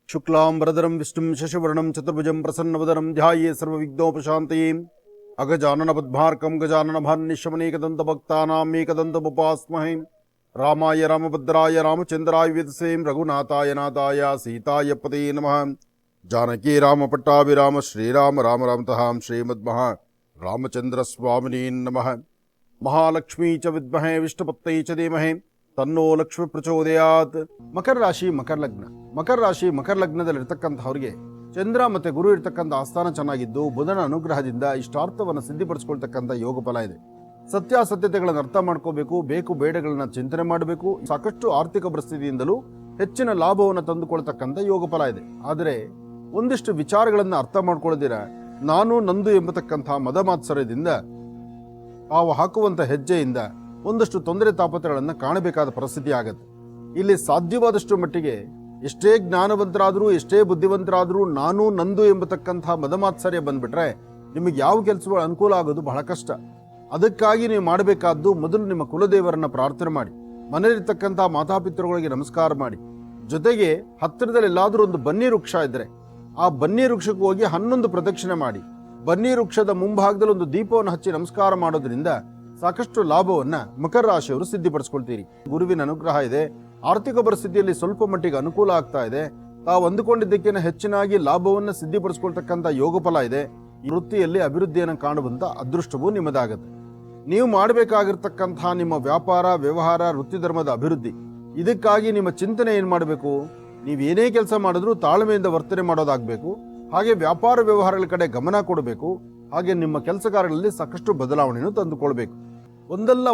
ಶುಕ್ಲಾಂಬರಧರಂ ವಿಷ್ಣುಂ ಶಶಿವರ್ಣಂ ಚತುರ್ಭುಜಂ ಪ್ರಸನ್ನವದನಂ ಧ್ಯಾಯೇ ಸರ್ವವಿಘ್ನೋಪಶಾಂತಯೇ ಅಗಜಾನನ ಪದ್ಮಾರ್ಕಂ ಗಜಾನನ ಭಾನ್ನಿಶಮನೇಕದಂತಭಕ್ತಾನಾಂ ಏಕದಂತಮುಪಾಸ್ಮಹೇ ರಾಮಾಯ ರಾಮಭದ್ರಾಯ ರಾಮಚಂದ್ರಾಯ ವೇದಸೇ ರಘುನಾಥಾಯ ನಾಥಾಯ ಸೀತಾಯ ಪತೇ ನಮಃ ಜಾನಕಿ ರಾಮ ಪಟ್ಟಾಭಿರಾಮ ಶ್ರೀರಾಮ ರಾಮ ರಾಮತಃ ಶ್ರೀಮದ್ಮಃ ರಾಮಚಂದ್ರ ಸ್ವಾಮಿನೇ ನಮಃ ಮಹಾಲಕ್ಷ್ಮೀ ಚ ವಿದ್ಮಹೇ ವಿಷ್ಣುಪತ್ತೈ ಚ ಧೀಮಹಿ ತನ್ನೋ ಲಕ್ಷ್ಮಿ ಪ್ರಚೋದಯಾತ್. ಮಕರ ರಾಶಿ ಮಕರ ಲಗ್ನದಲ್ಲಿರ್ತಕ್ಕಂಥವ್ರಿಗೆ ಚಂದ್ರ ಮತ್ತೆ ಗುರು ಇರ್ತಕ್ಕಂಥ ಆಸ್ಥಾನ ಚೆನ್ನಾಗಿದ್ದು ಬುಧನ ಅನುಗ್ರಹದಿಂದ ಇಷ್ಟಾರ್ಥವನ್ನು ಸಿದ್ಧಿಪಡಿಸ್ಕೊಳ್ತಕ್ಕಂಥ ಯೋಗ ಫಲ ಇದೆ. ಸತ್ಯಾಸತ್ಯತೆಗಳನ್ನು ಅರ್ಥ ಮಾಡ್ಕೋಬೇಕು, ಬೇಕು ಬೇಡಗಳನ್ನ ಚಿಂತನೆ ಮಾಡಬೇಕು. ಸಾಕಷ್ಟು ಆರ್ಥಿಕ ಪರಿಸ್ಥಿತಿಯಿಂದಲೂ ಹೆಚ್ಚಿನ ಲಾಭವನ್ನು ತಂದುಕೊಳ್ತಕ್ಕಂಥ ಯೋಗ ಫಲ ಇದೆ. ಆದರೆ ಒಂದಿಷ್ಟು ವಿಚಾರಗಳನ್ನು ಅರ್ಥ ಮಾಡ್ಕೊಳ್ಳದಿರ ನಾನು ನಂದು ಎಂಬತಕ್ಕಂಥ ಮದಮಾತ್ಸರ್ಯದಿಂದ ತಾವು ಹಾಕುವಂಥ ಹೆಜ್ಜೆಯಿಂದ ಒಂದಷ್ಟು ತೊಂದರೆ ತಾಪತ್ರಗಳನ್ನು ಕಾಣಬೇಕಾದ ಪರಿಸ್ಥಿತಿ ಆಗತ್ತೆ. ಇಲ್ಲಿ ಸಾಧ್ಯವಾದಷ್ಟು ಮಟ್ಟಿಗೆ ಎಷ್ಟೇ ಜ್ಞಾನವಂತರಾದರೂ ಎಷ್ಟೇ ಬುದ್ಧಿವಂತರಾದರೂ ನಾನು ನಂದು ಎಂಬತಕ್ಕಂಥ ಮದಮಾತ್ಸರ್ಯ ಬಂದ್ಬಿಟ್ರೆ ನಿಮಗೆ ಯಾವ ಕೆಲಸಗಳು ಅನುಕೂಲ ಆಗೋದು ಬಹಳ ಕಷ್ಟ. ಅದಕ್ಕಾಗಿ ನೀವು ಮಾಡಬೇಕಾದ್ದು ಮೊದಲು ನಿಮ್ಮ ಕುಲದೇವರನ್ನ ಪ್ರಾರ್ಥನೆ ಮಾಡಿ, ಮನೆಯಲ್ಲಿರ್ತಕ್ಕಂಥ ಮಾತಾಪಿತೃಗಳಿಗೆ ನಮಸ್ಕಾರ ಮಾಡಿ, ಜೊತೆಗೆ ಹತ್ತಿರದಲ್ಲಿ ಎಲ್ಲಾದರೂ ಒಂದು ಬನ್ನಿ ವೃಕ್ಷ ಇದ್ರೆ ಆ ಬನ್ನಿ ವೃಕ್ಷಕ್ಕೆ ಹೋಗಿ 11 ಪ್ರದಕ್ಷಿಣೆ ಮಾಡಿ ಬನ್ನಿ ವೃಕ್ಷದ ಮುಂಭಾಗದಲ್ಲಿ ಒಂದು ದೀಪವನ್ನು ಹಚ್ಚಿ ನಮಸ್ಕಾರ ಮಾಡೋದ್ರಿಂದ ಸಾಕಷ್ಟು ಲಾಭವನ್ನ ಮಕರ ರಾಶಿಯವರು ಸಿದ್ಧಿಪಡಿಸ್ಕೊಳ್ತೀರಿ. ಗುರುವಿನ ಅನುಗ್ರಹ ಇದೆ, ಆರ್ಥಿಕ ಪರಿಸ್ಥಿತಿಯಲ್ಲಿ ಸ್ವಲ್ಪ ಮಟ್ಟಿಗೆ ಅನುಕೂಲ ಆಗ್ತಾ ಇದೆ, ತಾವು ಅಂದುಕೊಂಡಿದ್ದಕ್ಕಿಂತ ಹೆಚ್ಚಿನಾಗಿ ಲಾಭವನ್ನ ಸಿದ್ಧಿಪಡಿಸ್ಕೊಳ್ತಕ್ಕಂಥ ಯೋಗ ಫಲ ಇದೆ. ಈ ವೃತ್ತಿಯಲ್ಲಿ ಅಭಿವೃದ್ಧಿಯನ್ನು ಕಾಣುವಂತ ಅದೃಷ್ಟವೂ ನಿಮ್ಮದಾಗತ್ತೆ. ನೀವು ಮಾಡಬೇಕಾಗಿರ್ತಕ್ಕಂಥ ನಿಮ್ಮ ವ್ಯಾಪಾರ ವ್ಯವಹಾರ ವೃತ್ತಿ ಧರ್ಮದ ಅಭಿವೃದ್ಧಿ, ಇದಕ್ಕಾಗಿ ನಿಮ್ಮ ಚಿಂತನೆ ಏನ್ ಮಾಡಬೇಕು, ನೀವು ಏನೇ ಕೆಲಸ ಮಾಡಿದ್ರೂ ತಾಳ್ಮೆಯಿಂದ ವರ್ತನೆ ಮಾಡೋದಾಗಬೇಕು. ಹಾಗೆ ವ್ಯಾಪಾರ ವ್ಯವಹಾರಗಳ ಕಡೆ ಗಮನ ಕೊಡಬೇಕು. ಹಾಗೆ ನಿಮ್ಮ ಕೆಲಸ ಕಾರ್ಯಗಳಲ್ಲಿ ಸಾಕಷ್ಟು ಬದಲಾವಣೆಯನ್ನು ತಂದುಕೊಳ್ಬೇಕು. ಒಂದಲ್ಲ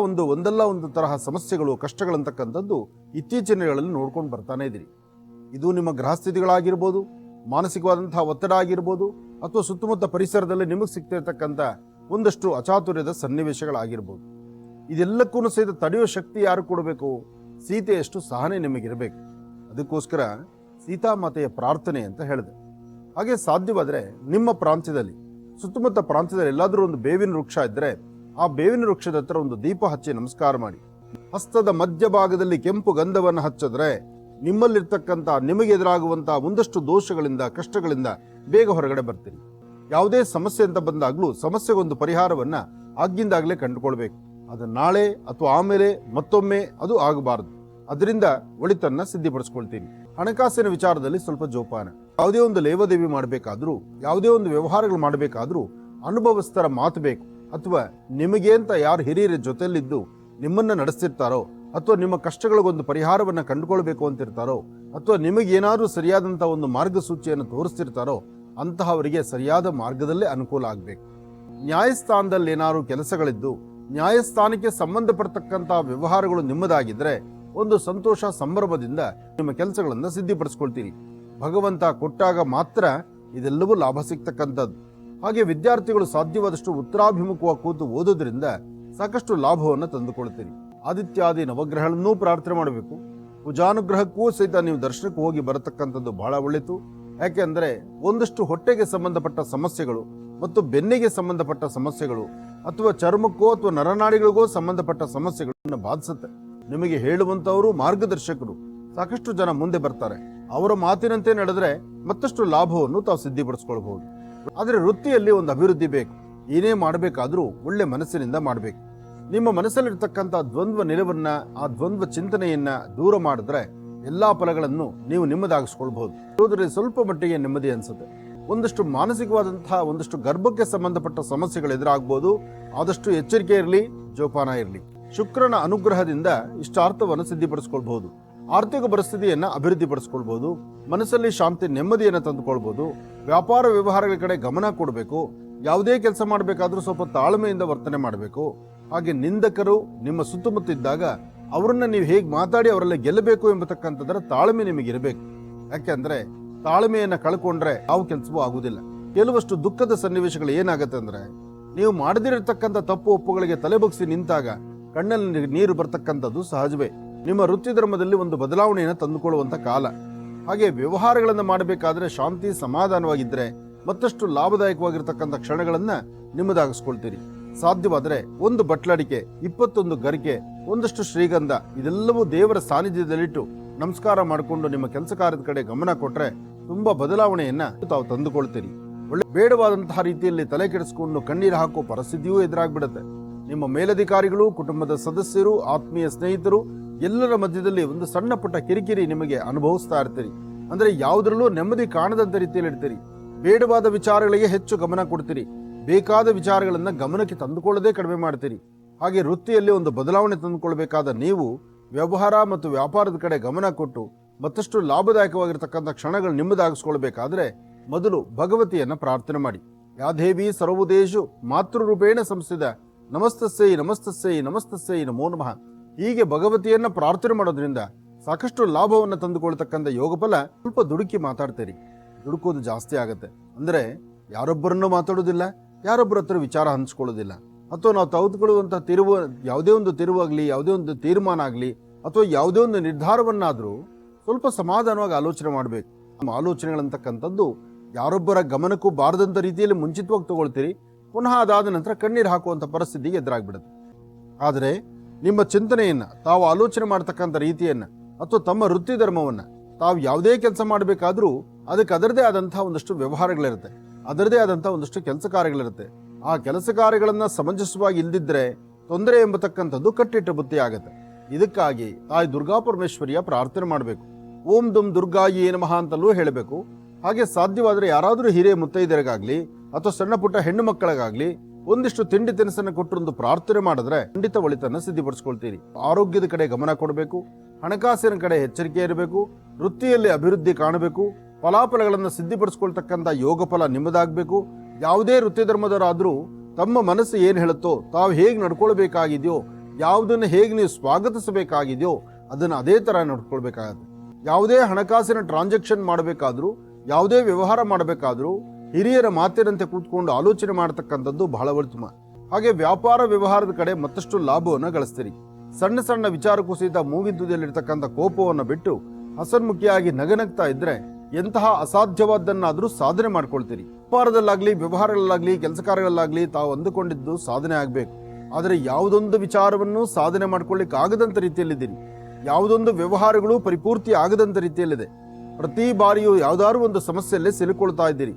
ಒಂದು ತರಹ ಸಮಸ್ಯೆಗಳು ಕಷ್ಟಗಳಂತಕ್ಕಂಥದ್ದು ಇತ್ತೀಚಿನ ದಿನಗಳಲ್ಲಿ ನೋಡ್ಕೊಂಡು ಬರ್ತಾನೆ ಇದ್ದೀರಿ. ಇದು ನಿಮ್ಮ ಗ್ರಹಸ್ಥಿತಿಗಳಾಗಿರ್ಬೋದು, ಮಾನಸಿಕವಾದಂತಹ ಒತ್ತಡ ಆಗಿರ್ಬೋದು, ಅಥವಾ ಸುತ್ತಮುತ್ತ ಪರಿಸರದಲ್ಲಿ ನಿಮಗೆ ಸಿಗ್ತಿರ್ತಕ್ಕಂಥ ಒಂದಷ್ಟು ಅಚಾತುರ್ಯದ ಸನ್ನಿವೇಶಗಳಾಗಿರ್ಬೋದು. ಇದೆಲ್ಲಕ್ಕೂ ಸಹಿತ ತಡೆಯುವ ಶಕ್ತಿ ಯಾರು ಕೊಡಬೇಕು? ಸೀತೆಯಷ್ಟು ಸಹನೆ ನಿಮಗಿರಬೇಕು. ಅದಕ್ಕೋಸ್ಕರ ಸೀತಾಮಾತೆಯ ಪ್ರಾರ್ಥನೆ ಅಂತ ಹೇಳಿದೆ. ಹಾಗೆ ಸಾಧ್ಯವಾದರೆ ನಿಮ್ಮ ಪ್ರಾಂತ್ಯದಲ್ಲಿ ಸುತ್ತಮುತ್ತ ಪ್ರಾಂತ್ಯದಲ್ಲಿ ಎಲ್ಲಾದರೂ ಒಂದು ಬೇವಿನ ವೃಕ್ಷ ಇದ್ದರೆ ಆ ಬೇವಿನ ವೃಕ್ಷದ ಹತ್ರ ಒಂದು ದೀಪ ಹಚ್ಚಿ ನಮಸ್ಕಾರ ಮಾಡಿ, ಹಸ್ತದ ಮಧ್ಯಭಾಗದಲ್ಲಿ ಕೆಂಪು ಗಂಧವನ್ನು ಹಚ್ಚಿದ್ರೆ ನಿಮ್ಮಲ್ಲಿರ್ತಕ್ಕಂಥ ನಿಮಗೆ ಎದುರಾಗುವಂತಹ ಒಂದಷ್ಟು ದೋಷಗಳಿಂದ ಕಷ್ಟಗಳಿಂದ ಬೇಗ ಹೊರಗಡೆ ಬರ್ತೀರಿ. ಯಾವುದೇ ಸಮಸ್ಯೆ ಅಂತ ಬಂದಾಗ್ಲೂ ಸಮಸ್ಯೆಗೊಂದು ಪರಿಹಾರವನ್ನ ಆಗಿಂದಾಗಲೇ ಕಂಡುಕೊಳ್ಬೇಕು. ಅದು ನಾಳೆ ಅಥವಾ ಆಮೇಲೆ ಮತ್ತೊಮ್ಮೆ ಅದು ಆಗಬಾರದು. ಅದರಿಂದ ಒಳಿತನ್ನ ಸಿದ್ಧಿಪಡಿಸ್ಕೊಳ್ತೀನಿ. ಹಣಕಾಸಿನ ವಿಚಾರದಲ್ಲಿ ಸ್ವಲ್ಪ ಜೋಪಾನ. ಯಾವುದೇ ಒಂದು ಲೇವಾದೇವಿ ಮಾಡಬೇಕಾದ್ರೂ ಯಾವುದೇ ಒಂದು ವ್ಯವಹಾರಗಳು ಮಾಡಬೇಕಾದ್ರೂ ಅನುಭವಸ್ಥರ ಮಾತು ಬೇಕು. ಅಥವಾ ನಿಮಗೆ ಅಂತ ಯಾರು ಹಿರಿಯರ ಜೊತೆಯಲ್ಲಿದ್ದು ನಿಮ್ಮನ್ನ ನಡೆಸ್ತಿರ್ತಾರೋ, ಅಥವಾ ನಿಮ್ಮ ಕಷ್ಟಗಳಿಗೊಂದು ಪರಿಹಾರವನ್ನ ಕಂಡುಕೊಳ್ಬೇಕು ಅಂತಿರ್ತಾರೋ, ಅಥವಾ ನಿಮಗೇನಾದ್ರೂ ಸರಿಯಾದಂತಹ ಒಂದು ಮಾರ್ಗಸೂಚಿಯನ್ನು ತೋರಿಸ್ತಿರ್ತಾರೋ ಅಂತಹವರಿಗೆ ಸರಿಯಾದ ಮಾರ್ಗದಲ್ಲೇ ಅನುಕೂಲ ಆಗಬೇಕು. ನ್ಯಾಯಸ್ಥಾನದಲ್ಲಿ ಏನಾದ್ರು ಕೆಲಸಗಳಿದ್ದು ನ್ಯಾಯಸ್ಥಾನಕ್ಕೆ ಸಂಬಂಧಪಡ್ತಕ್ಕಂಥ ವ್ಯವಹಾರಗಳು ನಿಮ್ಮದಾಗಿದ್ರೆ ಒಂದು ಸಂತೋಷ ಸಂಭ್ರಮದಿಂದ ನಿಮ್ಮ ಕೆಲಸಗಳನ್ನು ಸಿದ್ಧಿಪಡಿಸ್ಕೊಳ್ತೀರಿ. ಭಗವಂತ ಕೊಟ್ಟಾಗ ಮಾತ್ರ ಇದೆಲ್ಲವೂ ಲಾಭ ಸಿಗ್ತಕ್ಕಂಥದ್ದು. ಹಾಗೆ ವಿದ್ಯಾರ್ಥಿಗಳು ಸಾಧ್ಯವಾದಷ್ಟು ಉತ್ತರಾಭಿಮುಖವಾಗಿ ಕೂತು ಓದೋದ್ರಿಂದ ಸಾಕಷ್ಟು ಲಾಭವನ್ನು ತಂದುಕೊಳ್ತೀರಿ. ಆದಿತ್ಯಾದಿ ನವಗ್ರಹಗಳನ್ನೂ ಪ್ರಾರ್ಥನೆ ಮಾಡಬೇಕು. ಕುಜಾನುಗ್ರಹಕ್ಕೂ ಸಹಿತ ನೀವು ದರ್ಶನಕ್ಕೆ ಹೋಗಿ ಬರತಕ್ಕಂಥದ್ದು ಬಹಳ ಒಳ್ಳೆಯದು. ಯಾಕೆಂದ್ರೆ ಒಂದಷ್ಟು ಹೊಟ್ಟೆಗೆ ಸಂಬಂಧಪಟ್ಟ ಸಮಸ್ಯೆಗಳು ಮತ್ತು ಬೆನ್ನಿಗೆ ಸಂಬಂಧಪಟ್ಟ ಸಮಸ್ಯೆಗಳು ಅಥವಾ ಚರ್ಮಕ್ಕೋ ಅಥವಾ ನರನಾಡಿಗಳಿಗೋ ಸಂಬಂಧಪಟ್ಟ ಸಮಸ್ಯೆಗಳನ್ನು ಬಾಧಿಸುತ್ತೆ. ನಿಮಗೆ ಹೇಳುವಂತವರು ಮಾರ್ಗದರ್ಶಕರು ಸಾಕಷ್ಟು ಜನ ಮುಂದೆ ಬರ್ತಾರೆ. ಅವರ ಮಾತಿನಂತೆ ನಡೆದ್ರೆ ಮತ್ತಷ್ಟು ಲಾಭವನ್ನು ತಾವು ಸಿದ್ಧಿಪಡಿಸ್ಕೊಳ್ಬಹುದು. ಆದರೆ ವೃತ್ತಿಯಲ್ಲಿ ಒಂದು ಅಭಿವೃದ್ಧಿ ಬೇಕು. ಏನೇ ಮಾಡಬೇಕಾದ್ರೂ ಒಳ್ಳೆ ಮನಸ್ಸಿನಿಂದ ಮಾಡಬೇಕು. ನಿಮ್ಮ ಮನಸ್ಸಲ್ಲಿರ್ತಕ್ಕಂಥ ದ್ವಂದ್ವ ನಿಲುವನ್ನ, ಆ ದ್ವಂದ್ವ ಚಿಂತನೆಯನ್ನ ದೂರ ಮಾಡಿದ್ರೆ ಎಲ್ಲಾ ಫಲಗಳನ್ನು ನೀವು ನಿಮ್ಮದಾಗಿಸ್ಕೊಳ್ಬಹುದು. ಅದರಲ್ಲಿ ಸ್ವಲ್ಪ ಮಟ್ಟಿಗೆ ನೆಮ್ಮದಿ ಅನ್ಸುತ್ತೆ. ಒಂದಷ್ಟು ಮಾನಸಿಕವಾದಂತಹ ಒಂದಷ್ಟು ಗರ್ಭಕ್ಕೆ ಸಂಬಂಧಪಟ್ಟ ಸಮಸ್ಯೆಗಳು ಎದುರಾಗಬಹುದು. ಆದಷ್ಟು ಎಚ್ಚರಿಕೆ ಇರಲಿ, ಜೋಪಾನ ಇರಲಿ. ಶುಕ್ರನ ಅನುಗ್ರಹದಿಂದ ಇಷ್ಟಾರ್ಥವನ್ನು ಸಿದ್ಧಿಪಡಿಸ್ಕೊಳ್ಬಹುದು. ಆರ್ಥಿಕ ಪರಿಸ್ಥಿತಿಯನ್ನ ಅಭಿವೃದ್ಧಿಪಡಿಸ್ಕೊಳ್ಬಹುದು. ಮನಸ್ಸಲ್ಲಿ ಶಾಂತಿ ನೆಮ್ಮದಿಯನ್ನು ತಂದುಕೊಳ್ಬಹುದು. ವ್ಯಾಪಾರ ವ್ಯವಹಾರಗಳ ಕಡೆ ಗಮನ ಕೊಡಬೇಕು. ಯಾವುದೇ ಕೆಲಸ ಮಾಡಬೇಕಾದ್ರೂ ಸ್ವಲ್ಪ ತಾಳ್ಮೆಯಿಂದ ವರ್ತನೆ ಮಾಡಬೇಕು. ಹಾಗೆ ನಿಂದಕರು ನಿಮ್ಮ ಸುತ್ತಮುತ್ತ ಇದ್ದಾಗ ಅವರನ್ನ ನೀವು ಹೇಗೆ ಮಾತಾಡಿ ಅವರೆಲ್ಲ ಗೆಲ್ಲಬೇಕು ಎಂಬತಕ್ಕಂಥದ್ರ ತಾಳ್ಮೆ ನಿಮಗಿರಬೇಕು. ಯಾಕೆಂದ್ರೆ ತಾಳ್ಮೆಯನ್ನ ಕಳ್ಕೊಂಡ್ರೆ ಯಾವ ಕೆಲಸವೂ ಆಗುವುದಿಲ್ಲ. ಕೆಲವಷ್ಟು ದುಃಖದ ಸನ್ನಿವೇಶಗಳು ಏನಾಗುತ್ತೆ ಅಂದ್ರೆ, ನೀವು ಮಾಡದಿರತಕ್ಕಂಥ ತಪ್ಪು ಒಪ್ಪುಗಳಿಗೆ ತಲೆಬಗ್ಸಿ ನಿಂತಾಗ ಕಣ್ಣಲ್ಲಿ ನೀರು ಬರ್ತಕ್ಕಂಥದ್ದು ಸಹಜವೇ. ನಿಮ್ಮ ವೃತ್ತಿ ಧರ್ಮದಲ್ಲಿ ಒಂದು ಬದಲಾವಣೆಯನ್ನು ತಂದುಕೊಳ್ಳುವಂತ ಕಾಲ. ಹಾಗೆ ವ್ಯವಹಾರಗಳನ್ನು ಮಾಡಬೇಕಾದ್ರೆ ಶಾಂತಿ ಸಮಾಧಾನವಾಗಿದ್ರೆ ಮತ್ತಷ್ಟು ಲಾಭದಾಯಕವಾಗಿರ್ತಕ್ಕಂಥ ಕ್ಷಣಗಳನ್ನ ನಿಮ್ಮದಾಗಿಸ್ಕೊಳ್ತೀರಿ. ಸಾಧ್ಯವಾದರೆ ಒಂದು ಬಟ್ಲಡಿಕೆ, 21 ಗರಿಕೆ, ಒಂದಷ್ಟು ಶ್ರೀಗಂಧ ಇದೆಲ್ಲವೂ ದೇವರ ಸಾನ್ನಿಧ್ಯದಲ್ಲಿಟ್ಟು ನಮಸ್ಕಾರ ಮಾಡಿಕೊಂಡು ನಿಮ್ಮ ಕೆಲಸ ಕಾರ್ಯದ ಕಡೆ ಗಮನ ಕೊಟ್ರೆ ತುಂಬಾ ಬದಲಾವಣೆಯನ್ನ ತಾವು ತಂದುಕೊಳ್ತೀರಿ. ಒಳ್ಳೆ ಬೇಡವಾದಂತಹ ರೀತಿಯಲ್ಲಿ ತಲೆ ಕೆಡಿಸಿಕೊಂಡು ಕಣ್ಣೀರು ಹಾಕೋ ಪರಿಸ್ಥಿತಿಯೂ ಎದುರಾಗ್ಬಿಡುತ್ತೆ. ನಿಮ್ಮ ಮೇಲಧಿಕಾರಿಗಳು, ಕುಟುಂಬದ ಸದಸ್ಯರು, ಆತ್ಮೀಯ ಸ್ನೇಹಿತರು ಎಲ್ಲರ ಮಧ್ಯದಲ್ಲಿ ಒಂದು ಸಣ್ಣ ಪುಟ್ಟ ಕಿರಿಕಿರಿ ನಿಮಗೆ ಅನುಭವಿಸ್ತಾ ಇರ್ತೀರಿ. ಅಂದ್ರೆ ಯಾವುದರಲ್ಲೂ ನೆಮ್ಮದಿ ಕಾಣದಂತ ರೀತಿಯಲ್ಲಿ ಇರ್ತೀರಿ. ಬೇಡವಾದ ವಿಚಾರಗಳಿಗೆ ಹೆಚ್ಚು ಗಮನ ಕೊಡ್ತೀರಿ. ಬೇಕಾದ ವಿಚಾರಗಳನ್ನ ಗಮನಕ್ಕೆ ತಂದುಕೊಳ್ಳದೆ ಕಡಿಮೆ ಮಾಡ್ತೀರಿ. ಹಾಗೆ ವೃತ್ತಿಯಲ್ಲಿ ಒಂದು ಬದಲಾವಣೆ ತಂದುಕೊಳ್ಬೇಕಾದ ನೀವು ವ್ಯವಹಾರ ಮತ್ತು ವ್ಯಾಪಾರದ ಕಡೆ ಗಮನ ಕೊಟ್ಟು ಮತ್ತಷ್ಟು ಲಾಭದಾಯಕವಾಗಿರ್ತಕ್ಕಂಥ ಕ್ಷಣಗಳು ನಿಮ್ಮದಾಗಿಸ್ಕೊಳ್ಬೇಕಾದ್ರೆ ಮೊದಲು ಭಗವತಿಯನ್ನ ಪ್ರಾರ್ಥನೆ ಮಾಡಿ. ಯಾದೇವಿ ಸರ್ವದೇಶು ಮಾತೃರೂಪೇಣ ಸಂಸ್ಥಿತ ನಮಸ್ತಸ್ಸೈ ನಮಸ್ತಸ್ಸೈ ನಮಸ್ತಸ್ಸೈ ನಮೋ ನಮಃ. ಹೀಗೆ ಭಗವತಿಯನ್ನ ಪ್ರಾರ್ಥನೆ ಮಾಡೋದ್ರಿಂದ ಸಾಕಷ್ಟು ಲಾಭವನ್ನು ತಂದುಕೊಳ್ತಕ್ಕಂಥ ಯೋಗ ಫಲ. ಸ್ವಲ್ಪ ದುಡುಕಿ ಮಾತಾಡ್ತೀರಿ, ದುಡುಕೋದು ಜಾಸ್ತಿ ಆಗುತ್ತೆ. ಅಂದ್ರೆ ಯಾರೊಬ್ಬರನ್ನು ಮಾತಾಡೋದಿಲ್ಲ, ಯಾರೊಬ್ಬರ ಹತ್ರ ವಿಚಾರ ಹಂಚ್ಕೊಳ್ಳೋದಿಲ್ಲ, ಅಥವಾ ನಾವು ತೆಗೆದುಕೊಳ್ಳುವಂತಹ ಯಾವುದೇ ಒಂದು ತಿರುವಾಗ್ಲಿ, ಯಾವುದೇ ಒಂದು ತೀರ್ಮಾನ ಆಗಲಿ, ಅಥವಾ ಯಾವುದೇ ಒಂದು ನಿರ್ಧಾರವನ್ನಾದರೂ ಸ್ವಲ್ಪ ಸಮಾಧಾನವಾಗಿ ಆಲೋಚನೆ ಮಾಡಬೇಕು. ನಮ್ಮ ಆಲೋಚನೆಗಳಂತಕ್ಕಂಥದ್ದು ಯಾರೊಬ್ಬರ ಗಮನಕ್ಕೂ ಬಾರದಂಥ ರೀತಿಯಲ್ಲಿ ಮುಂಚಿತವಾಗಿ ತಗೊಳ್ತೀರಿ. ಪುನಃ ಅದಾದ ನಂತರ ಕಣ್ಣೀರು ಹಾಕುವಂಥ ಪರಿಸ್ಥಿತಿಗೆ ಎದುರಾಗ್ಬಿಡುತ್ತೆ. ಆದರೆ ನಿಮ್ಮ ಚಿಂತನೆಯನ್ನ, ತಾವು ಆಲೋಚನೆ ಮಾಡ್ತಕ್ಕಂಥ ರೀತಿಯನ್ನ, ಅಥವಾ ತಮ್ಮ ವೃತ್ತಿ ಧರ್ಮವನ್ನ, ತಾವು ಯಾವುದೇ ಕೆಲಸ ಮಾಡಬೇಕಾದ್ರೂ ಅದಕ್ಕೆ ಅದರದೇ ಆದಂತಹ ಒಂದಷ್ಟು ವ್ಯವಹಾರಗಳಿರುತ್ತೆ, ಅದರದೇ ಆದಂತಹ ಒಂದಷ್ಟು ಕೆಲಸ ಕಾರ್ಯಗಳಿರುತ್ತೆ. ಆ ಕೆಲಸ ಕಾರ್ಯಗಳನ್ನ ಸಮಂಜಸವಾಗಿ ಇಲ್ದಿದ್ರೆ ತೊಂದರೆ ಎಂಬತಕ್ಕಂಥದ್ದು ಕಟ್ಟಿಟ್ಟ ಬುತ್ತಿ ಆಗುತ್ತೆ. ಇದಕ್ಕಾಗಿ ತಾಯಿ ದುರ್ಗಾ ಪರಮೇಶ್ವರಿಯ ಪ್ರಾರ್ಥನೆ ಮಾಡಬೇಕು. ಓಂ ದುಂ ದುರ್ಗಾಯಿ ನಮಃ ಅಂತಲೂ ಹೇಳಬೇಕು. ಹಾಗೆ ಸಾಧ್ಯವಾದರೆ ಯಾರಾದರೂ ಹಿರಿಯ ಮುತ್ತೈದರಿಗಾಗ್ಲಿ ಅಥವಾ ಸಣ್ಣ ಪುಟ್ಟ ಹೆಣ್ಣು ಮಕ್ಕಳಿಗಾಗ್ಲಿ ಒಂದಿಷ್ಟು ತಿಂಡಿ ತಿನಿಸನ್ನು ಕೊಟ್ಟರೊಂದು ಪ್ರಾರ್ಥನೆ ಮಾಡಿದ್ರೆ ಖಂಡಿತ ಒಳಿತನ್ನ ಸಿದ್ಧಿಪಡಿಸ್ಕೊಳ್ತೀರಿ. ಆರೋಗ್ಯದ ಕಡೆ ಗಮನ ಕೊಡಬೇಕು, ಹಣಕಾಸಿನ ಕಡೆ ಎಚ್ಚರಿಕೆ ಇರಬೇಕು, ವೃತ್ತಿಯಲ್ಲಿ ಅಭಿವೃದ್ಧಿ ಕಾಣಬೇಕು, ಫಲಾಫಲಗಳನ್ನು ಸಿದ್ಧಿಪಡಿಸ್ಕೊಳ್ತಕ್ಕಂಥ ಯೋಗ ಫಲ ನಿಮ್ಮದಾಗಬೇಕು. ಯಾವುದೇ ವೃತ್ತಿ ಧರ್ಮದವರಾದರೂ ತಮ್ಮ ಮನಸ್ಸು ಏನು ಹೇಳುತ್ತೋ, ತಾವು ಹೇಗೆ ನಡ್ಕೊಳ್ಬೇಕಾಗಿದೆಯೋ, ಯಾವುದನ್ನು ಹೇಗೆ ನೀವು ಸ್ವಾಗತಿಸಬೇಕಾಗಿದೆಯೋ ಅದನ್ನು ಅದೇ ತರ ನಡ್ಕೊಳ್ಬೇಕಾಗತ್ತೆ. ಯಾವುದೇ ಹಣಕಾಸಿನ ಟ್ರಾನ್ಸಾಕ್ಷನ್ ಮಾಡಬೇಕಾದ್ರೂ, ಯಾವುದೇ ವ್ಯವಹಾರ ಮಾಡಬೇಕಾದ್ರೂ ಹಿರಿಯರ ಮಾತಿನಂತೆ ಕೂತ್ಕೊಂಡು ಆಲೋಚನೆ ಮಾಡತಕ್ಕಂಥದ್ದು ಬಹಳ ಉತ್ತಮ. ಹಾಗೆ ವ್ಯಾಪಾರ ವ್ಯವಹಾರದ ಕಡೆ ಮತ್ತಷ್ಟು ಲಾಭವನ್ನು ಗಳಿಸ್ತೀರಿ. ಸಣ್ಣ ಸಣ್ಣ ವಿಚಾರಕ್ಕೂ ಸಹಿತ ಮೂಗಿನ ಕೋಪವನ್ನು ಬಿಟ್ಟು ಹಸನ್ಮುಖಿಯಾಗಿ ನಗನಗ್ತಾ ಇದ್ರೆ ಎಂತಹ ಅಸಾಧ್ಯವಾದನ್ನಾದರೂ ಸಾಧನೆ ಮಾಡ್ಕೊಳ್ತೀರಿ. ವ್ಯಾಪಾರದಲ್ಲಾಗ್ಲಿ, ವ್ಯವಹಾರಗಳಲ್ಲಾಗ್ಲಿ, ಕೆಲಸ ಕಾರ್ಯಗಳಲ್ಲಾಗ್ಲಿ ತಾವು ಅಂದುಕೊಂಡಿದ್ದು ಸಾಧನೆ ಆಗಬೇಕು. ಆದರೆ ಯಾವುದೊಂದು ವಿಚಾರವನ್ನು ಸಾಧನೆ ಮಾಡ್ಕೊಳ್ಳಿಕ್ಕೆ ಆಗದಂತ ರೀತಿಯಲ್ಲಿದ್ದೀರಿ. ಯಾವುದೊಂದು ವ್ಯವಹಾರಗಳು ಪರಿಪೂರ್ತಿ ಆಗದಂತ ರೀತಿಯಲ್ಲಿದೆ. ಪ್ರತಿ ಬಾರಿಯೂ ಯಾವ್ದಾದ್ರು ಒಂದು ಸಮಸ್ಯೆಯಲ್ಲಿ ಸಿಲುಕೊಳ್ತಾ ಇದ್ದೀರಿ.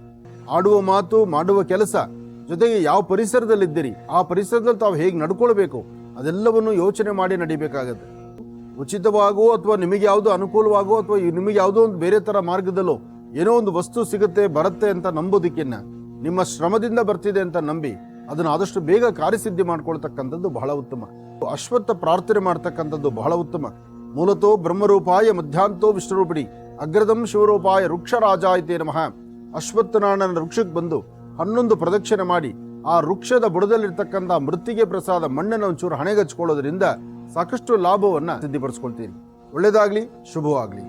ಆಡುವ ಮಾತು, ಮಾಡುವ ಕೆಲಸ, ಜೊತೆಗೆ ಯಾವ ಪರಿಸರದಲ್ಲಿದ್ದೀರಿ, ಆ ಪರಿಸರದಲ್ಲಿ ತಾವು ಹೇಗೆ ನಡ್ಕೊಳ್ಬೇಕು ಅದೆಲ್ಲವನ್ನು ಯೋಚನೆ ಮಾಡಿ ನಡಿಬೇಕಾಗತ್ತೆ. ಉಚಿತವಾಗೋ ಅಥವಾ ನಿಮಗೆ ಯಾವುದೋ ಅನುಕೂಲವಾಗೋ ಅಥವಾ ನಿಮಗೆ ಯಾವುದೋ ಒಂದು ಬೇರೆ ತರ ಮಾರ್ಗದಲ್ಲೋ ಏನೋ ಒಂದು ವಸ್ತು ಸಿಗುತ್ತೆ, ಬರುತ್ತೆ ಅಂತ ನಂಬೋದಕ್ಕಿನ್ನ ನಿಮ್ಮ ಶ್ರಮದಿಂದ ಬರ್ತಿದೆ ಅಂತ ನಂಬಿ ಅದನ್ನು ಆದಷ್ಟು ಬೇಗ ಕಾರ್ಯಸಿದ್ಧಿ ಮಾಡ್ಕೊಳ್ತಕ್ಕಂಥದ್ದು ಬಹಳ ಉತ್ತಮ. ಅಶ್ವತ್ಥ ಪ್ರಾರ್ಥನೆ ಮಾಡ್ತಕ್ಕಂಥದ್ದು ಬಹಳ ಉತ್ತಮ. ಮೂಲತೋ ಬ್ರಹ್ಮರೂಪಾಯ ಮಧ್ಯಾಂತೋ ವಿಷ್ಣುರೂಪಿಣಿ ಅಗ್ರದಂ ಶಿವರೂಪಾಯ ವೃಕ್ಷರಾಜಾಯಿತೇ ನಮಃ. ಅಶ್ವತ್ಥನಾರಾಯಣನ ವೃಕ್ಷಕ್ಕೆ ಬಂದು 11 ಪ್ರದಕ್ಷಿಣೆ ಮಾಡಿ ಆ ವೃಕ್ಷದ ಬುಡದಲ್ಲಿರ್ತಕ್ಕಂಥ ಮೃತ್ತಿಗೆ ಪ್ರಸಾದ ಮಣ್ಣನ್ನು ಒಂಚೂರು ಹಣೆಗಚ್ಕೊಳ್ಳೋದ್ರಿಂದ ಸಾಕಷ್ಟು ಲಾಭವನ್ನ ಸಿದ್ಧಿಪಡಿಸ್ಕೊಳ್ತೀರಿ. ಒಳ್ಳೆಯದಾಗ್ಲಿ, ಶುಭವಾಗ್ಲಿ.